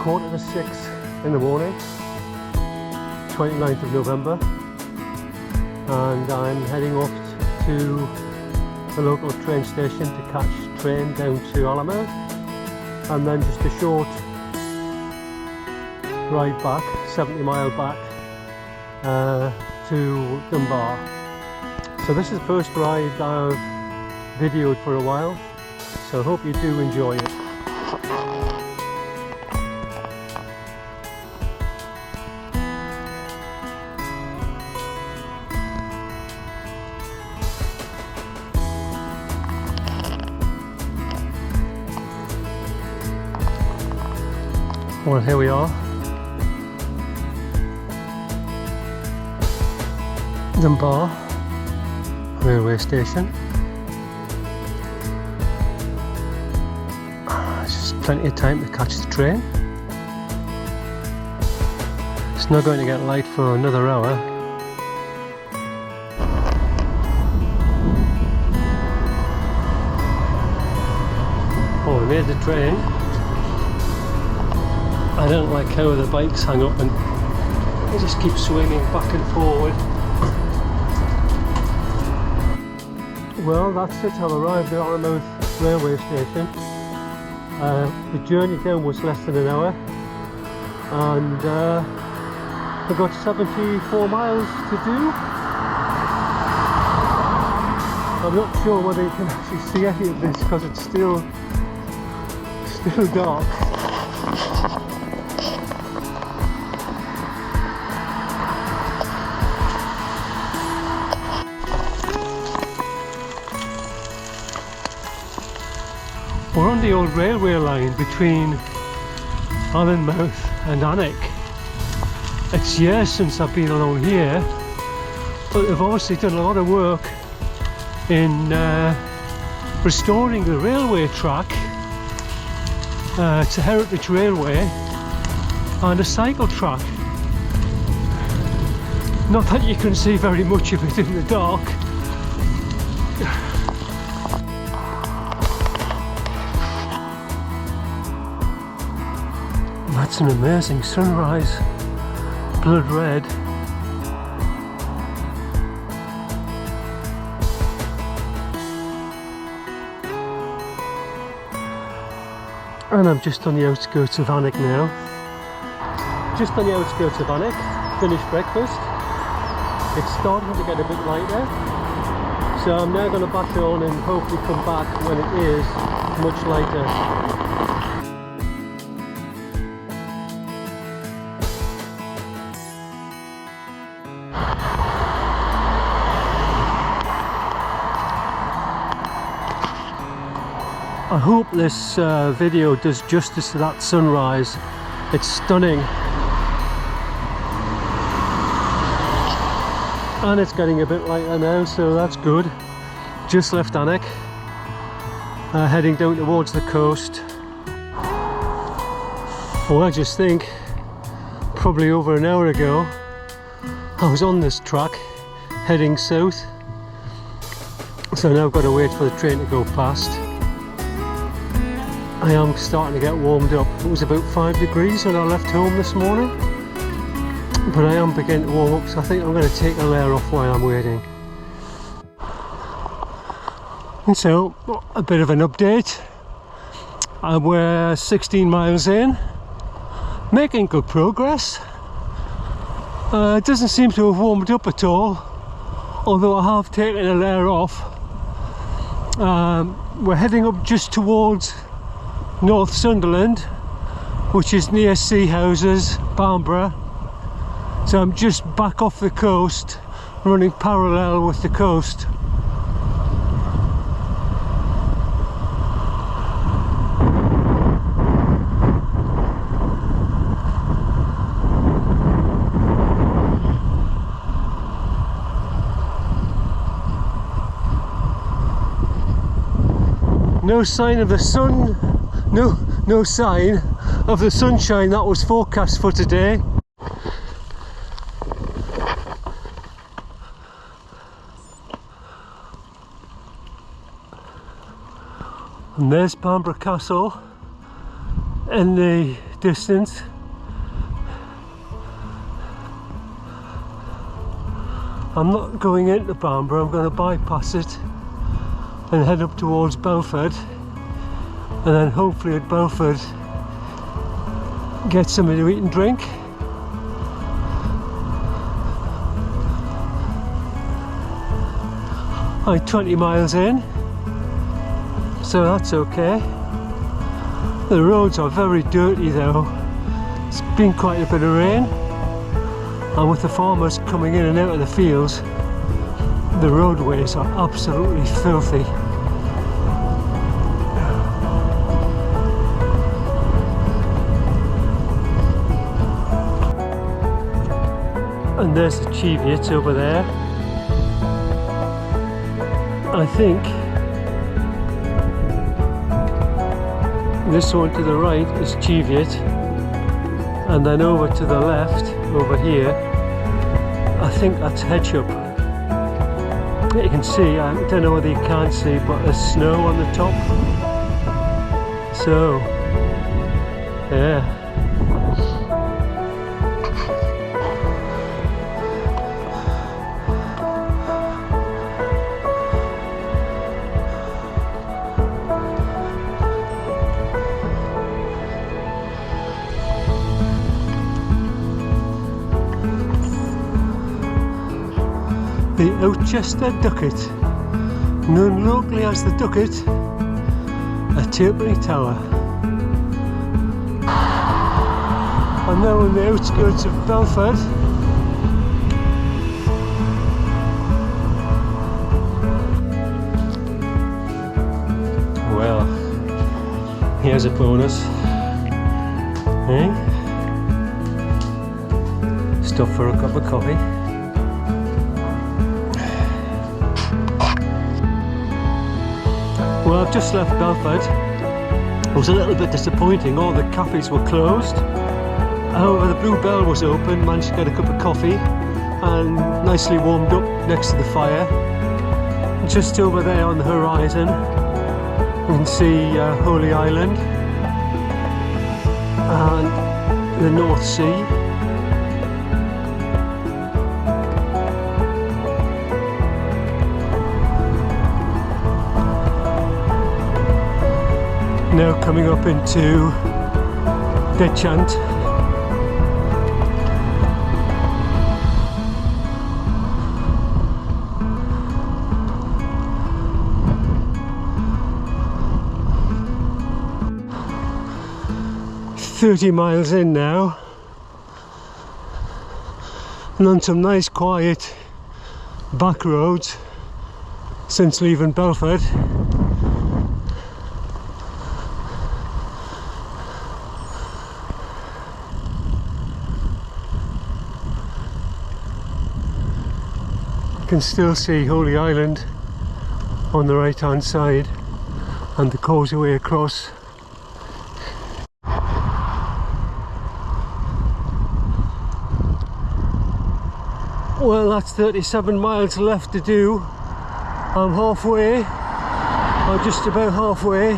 6:15 in the morning, 29th of November, and I'm heading off to the local train station to catch train down to Alnmouth, and then just a short ride back, 70 mile back to Dunbar. So this is the first ride I've videoed for a while, so I hope you do enjoy it. Well, here we are, Dunbar Railway Station. There's just plenty of time to catch the train. It's not going to get light for another hour. Oh, we made the train. I don't like how the bikes hang up and they just keep swinging back and forward. Well, that's it. I've arrived at Alnmouth Railway Station. The journey down was less than an hour, and I've got 74 miles to do. I'm not sure whether you can actually see any of this because it's still dark. We're on the old railway line between Alnmouth and Alnwick. It's years since I've been along here, but they've obviously done a lot of work in restoring the railway track. It's a heritage railway and a cycle track. Not that you can see very much of it in the dark. That's an amazing sunrise, blood red. And I'm just on the outskirts of Alnwick now. Just on the outskirts of Alnwick, finished breakfast. It's starting to get a bit lighter, so I'm now going to back on and hopefully come back when it is much lighter. I hope this video does justice to that sunrise. It's stunning, and it's getting a bit lighter now, so that's good. Just left Alnwick, heading down towards the coast. Well, I just think probably over an hour ago I was on this track heading south, so now I've got to wait for the train to go past. I am starting to get warmed up. It was about 5 degrees when I left home this morning, but I am beginning to warm up, so I think I'm going to take a layer off while I'm waiting. And so, a bit of an update. We're 16 miles in, making good progress. It doesn't seem to have warmed up at all, although I have taken a layer off. We're heading up just towards Northumberland, which is near Sea Houses, Bamborough. So I'm just back off the coast, running parallel with the coast. No sign of the sun. No sign of the sunshine that was forecast for today. And there's Bamborough Castle in the distance. I'm not going into Bamburgh, I'm going to bypass it and head up towards Belford, and then hopefully at Belford get something to eat and drink. I'm 20 miles in, so that's okay. The roads are very dirty though. It's been quite a bit of rain, and with the farmers coming in and out of the fields, the roadways are absolutely filthy. And there's the Cheviot over there. I think this one to the right is Cheviot, and then over to the left, over here, I think that's Hedgehop. You can see, I don't know whether you can see, but there's snow on the top. So, yeah. The Outchester Ducket, known locally as the Ducket, a tapering tower. I'm now on the outskirts of Belford. Well, here's a bonus. Eh? Stop for a cup of coffee. Well, I've just left Belford. It was a little bit disappointing, all the cafes were closed. However, the Blue Bell was open, managed to get a cup of coffee and nicely warmed up next to the fire. Just over there on the horizon, you can see Holy Island and the North Sea. Now coming up into Deadchant. "30 miles in now, and on some nice quiet back roads since leaving Belford. Can still see Holy Island on the right hand side and the causeway across. Well, that's 37 miles left to do. I'm halfway, or just about halfway.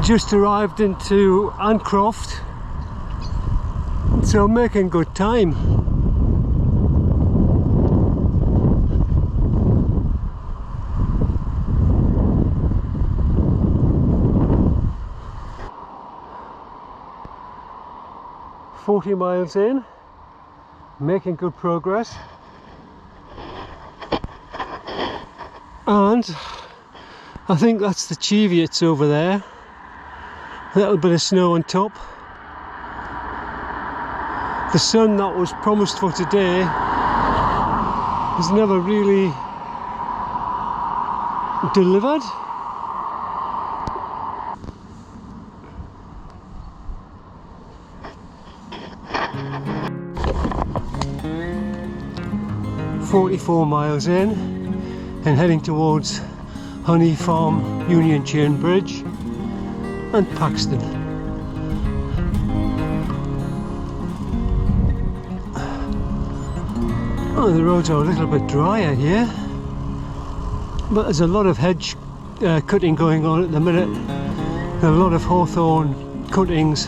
Just arrived into Ancroft, so I'm making good time. "40 miles in, making good progress, and I think that's the Cheviots over there. A little bit of snow on top. The sun that was promised for today has never really delivered. "44 miles in and heading towards Honey Farm Union Chain Bridge and Paxton. Oh, the roads are a little bit drier here, but there's a lot of hedge cutting going on at the minute. A lot of hawthorn cuttings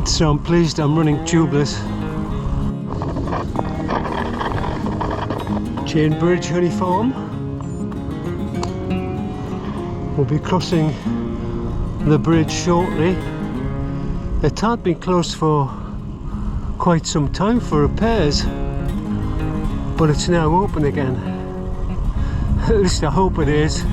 So I'm pleased I'm running tubeless. Chain Bridge Honey Farm. We'll be crossing the bridge shortly. It had been closed for quite some time for repairs, but it's now open again. At least I hope it is.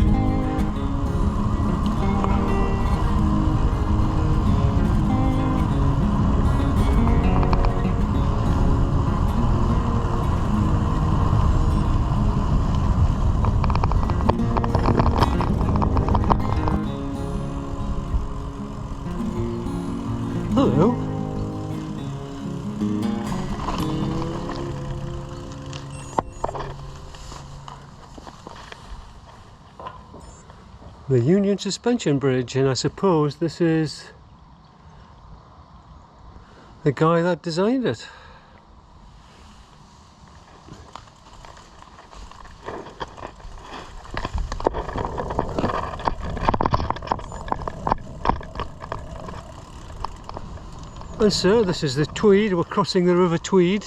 Hello. The Union Suspension Bridge, and I suppose this is the guy that designed it. And so this is the Tweed. We're crossing the River Tweed.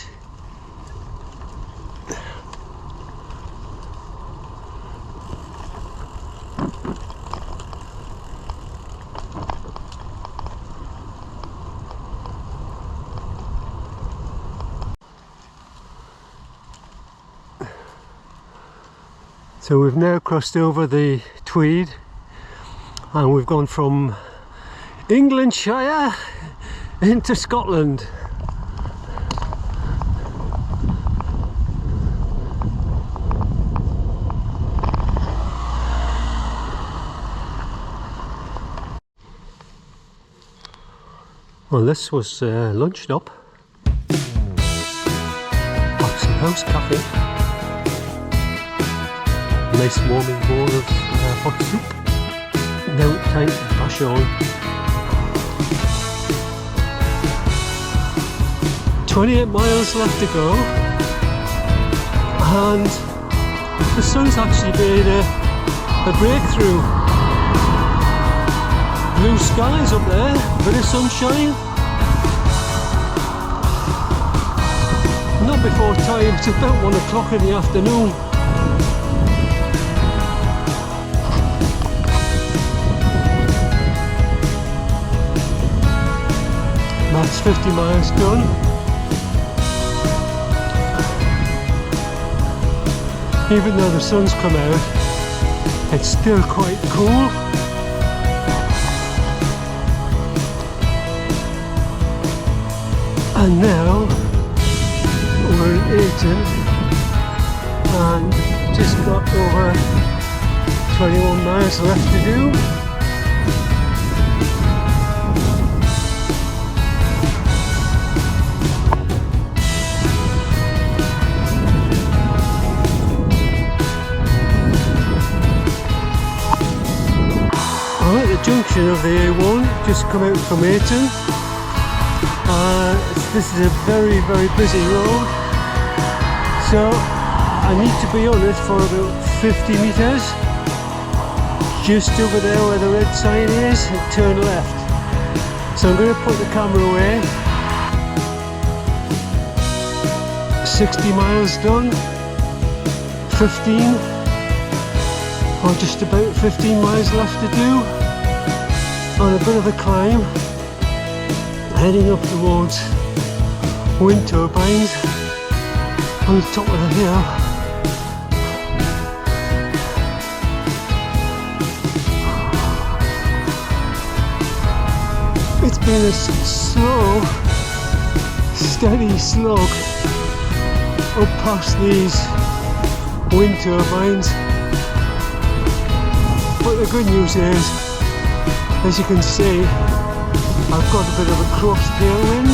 So we've now crossed over the Tweed and we've gone from Englandshire into Scotland. Well, this was lunch stop. Oxon House Cafe. Nice warming bowl of hot soup. Now it's time to bash on. 28 miles left to go, and the sun's actually made a breakthrough. Blue skies up there, bit of sunshine. Not before time, it's about 1 o'clock in the afternoon. That's 50 miles done. Even though the sun's come out, it's still quite cool. And now we're in Ayton and just got over 21 miles left to do. Junction of the A1, just come out from Ayton. This is a very busy road, so I need to be on it for about 50 metres. Just over there where the red sign is, turn left. So I'm going to put the camera away. 60 miles done, 15, or just about 15 miles left to do. On a bit of a climb, heading up towards wind turbines on the top of the hill. It's been a slow, steady slog up past these wind turbines, but the good news is, as you can see, I've got a bit of a cross tailwind,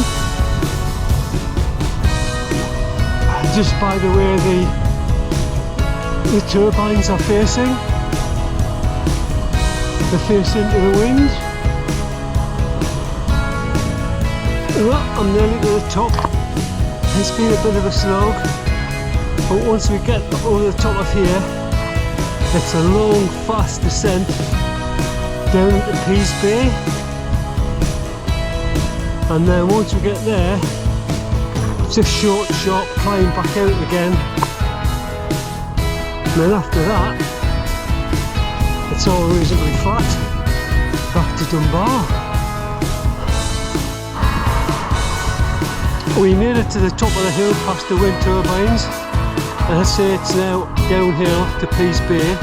just by the way the turbines are facing. They're facing into the wind. Well, I'm nearly to the top. It's been a bit of a slog, but once we get over the top of here, it's a long, fast descent down into Pease Bay. and then once we get there, it's a short climb back out again, and then after that it's all reasonably flat back to Dunbar. We made it to the top of the hill past the wind turbines, and I say it's now downhill to Pease Bay.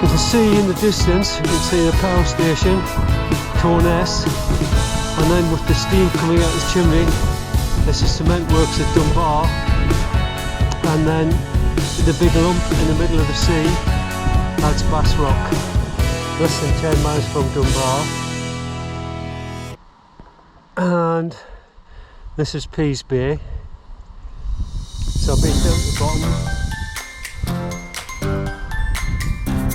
You can see in the distance, you can see the power station, Torness, and then with the steam coming out the chimney, this is cement works at Dunbar, and then the big lump in the middle of the sea, that's Bass Rock, less than 10 miles from Dunbar. And this is Pease Bay, so I've been down to the bottom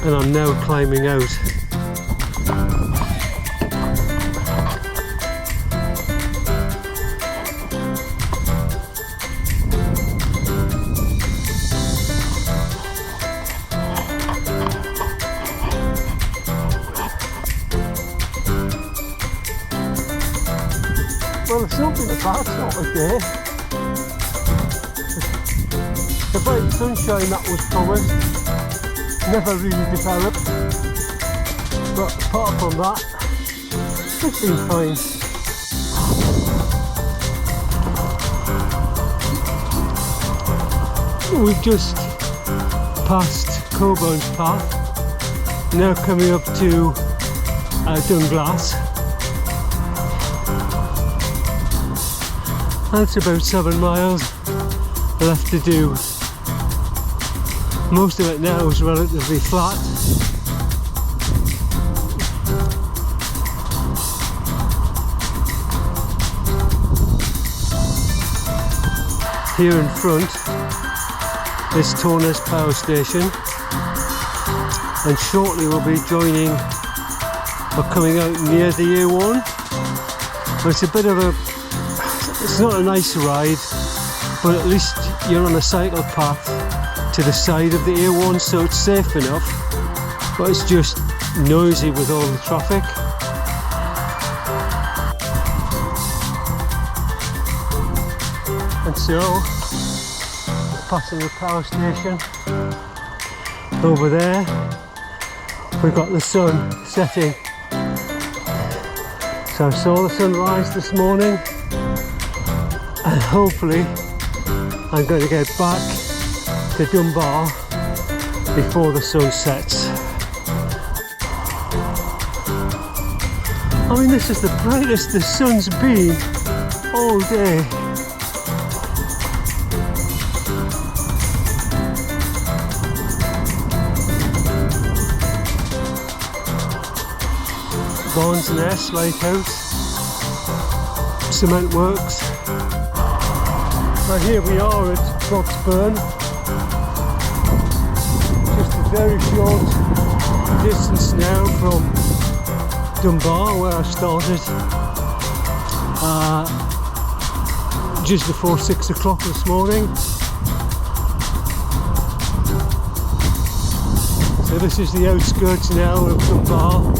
and I'm now climbing out. Well, it's not been a bad sort of day. The bright sunshine that was promised never really developed, but apart from that, it's been fine. We've just passed Coburn's Path, now coming up to Dunglass. That's about 7 miles left to do. Most of it now is relatively flat. Here in front is Torness Power Station, and shortly we'll be joining or coming out near the A1. But it's a bit of a It's not a nice ride, but at least you're on a cycle path to the side of the A1, so it's safe enough, but it's just noisy with all the traffic. And so, passing the power station, over there, we've got the sun setting. So I saw the sunrise this morning, and hopefully I'm going to get back to Dunbar before the sun sets. I mean, this is the brightest the sun's been all day. Barnes Nest Lighthouse, cement works. Now here we are at Broxburn, just a very short distance now from Dunbar, where I started just before 6 o'clock this morning. So this is the outskirts now of Dunbar.